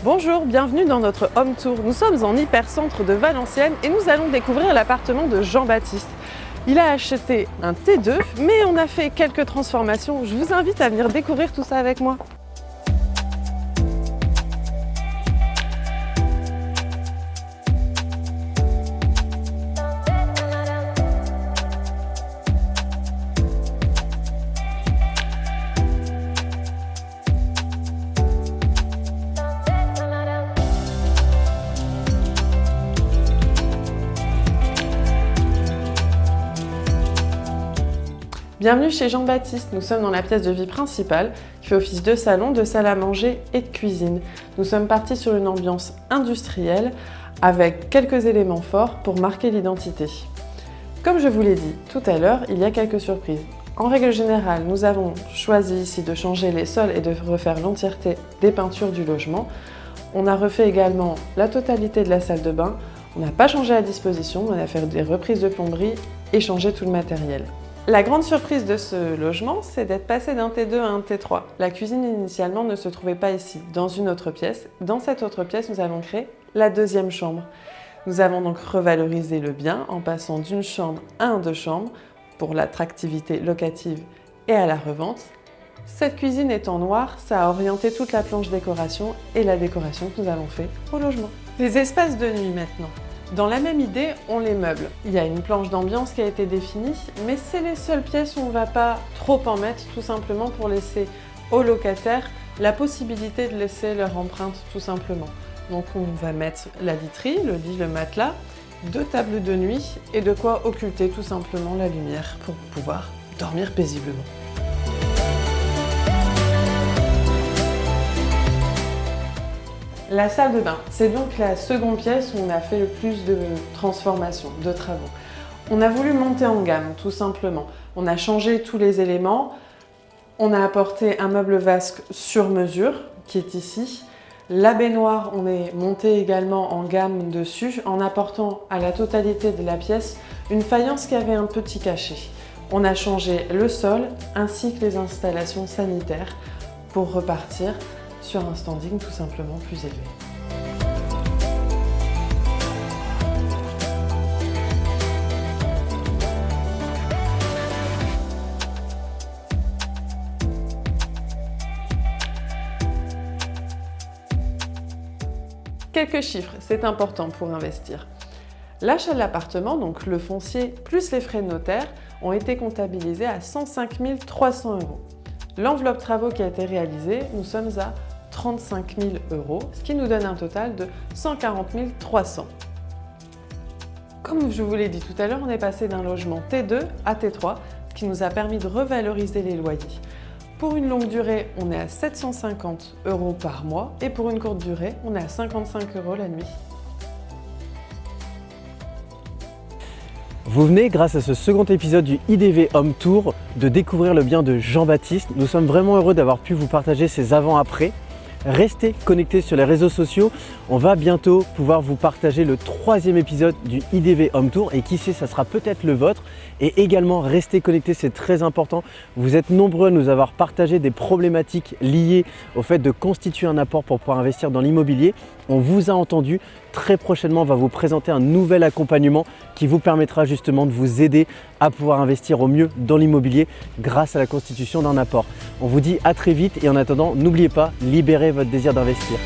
Bonjour, bienvenue dans notre Home Tour. Nous sommes en hypercentre de Valenciennes et nous allons découvrir l'appartement de Jean-Baptiste. Il a acheté un T2, mais on a fait quelques transformations. Je vous invite à venir découvrir tout ça avec moi. Bienvenue chez Jean-Baptiste, nous sommes dans la pièce de vie principale qui fait office de salon, de salle à manger et de cuisine. Nous sommes partis sur une ambiance industrielle avec quelques éléments forts pour marquer l'identité. Comme je vous l'ai dit tout à l'heure, il y a quelques surprises. En règle générale, nous avons choisi ici de changer les sols et de refaire l'entièreté des peintures du logement. On a refait également la totalité de la salle de bain. On n'a pas changé la disposition, on a fait des reprises de plomberie et changé tout le matériel. La grande surprise de ce logement, c'est d'être passé d'un T2 à un T3. La cuisine initialement ne se trouvait pas ici, dans une autre pièce. Dans cette autre pièce, nous avons créé la deuxième chambre. Nous avons donc revalorisé le bien en passant d'une chambre à un deux chambres pour l'attractivité locative et à la revente. Cette cuisine étant noire, ça a orienté toute la planche décoration et la décoration que nous avons fait au logement. Les espaces de nuit maintenant. Dans la même idée, on les meuble. Il y a une planche d'ambiance qui a été définie, mais c'est les seules pièces où on ne va pas trop en mettre, tout simplement pour laisser aux locataires la possibilité de laisser leur empreinte, tout simplement. Donc on va mettre la literie, le lit, le matelas, deux tables de nuit et de quoi occulter tout simplement la lumière pour pouvoir dormir paisiblement. La salle de bain, c'est donc la seconde pièce où on a fait le plus de transformations, de travaux. On a voulu monter en gamme, tout simplement. On a changé tous les éléments. On a apporté un meuble vasque sur mesure, qui est ici. La baignoire, on est monté également en gamme dessus, en apportant à la totalité de la pièce une faïence qui avait un petit cachet. On a changé le sol, ainsi que les installations sanitaires, pour repartir sur un standing tout simplement plus élevé. Quelques chiffres, c'est important pour investir. L'achat de l'appartement, donc le foncier plus les frais de notaire, ont été comptabilisés à 105 300 €. L'enveloppe travaux qui a été réalisée, nous sommes à 35 000 €, ce qui nous donne un total de 140 300 €. Comme je vous l'ai dit tout à l'heure, on est passé d'un logement T2 à T3, ce qui nous a permis de revaloriser les loyers. Pour une longue durée, on est à 750 € par mois et pour une courte durée, on est à 55 € la nuit. Vous venez, grâce à ce second épisode du IDV Home Tour, de découvrir le bien de Jean-Baptiste. Nous sommes vraiment heureux d'avoir pu vous partager ces avant-après. Restez connectés sur les réseaux sociaux. On va bientôt pouvoir vous partager le troisième épisode du IDV Home Tour et qui sait, ça sera peut-être le vôtre. Et également, restez connectés, c'est très important. Vous êtes nombreux à nous avoir partagé des problématiques liées au fait de constituer un apport pour pouvoir investir dans l'immobilier. On vous a entendu. Très prochainement, on va vous présenter un nouvel accompagnement qui vous permettra justement de vous aider à pouvoir investir au mieux dans l'immobilier grâce à la constitution d'un apport. On vous dit à très vite et en attendant, n'oubliez pas, libérez votre désir d'investir.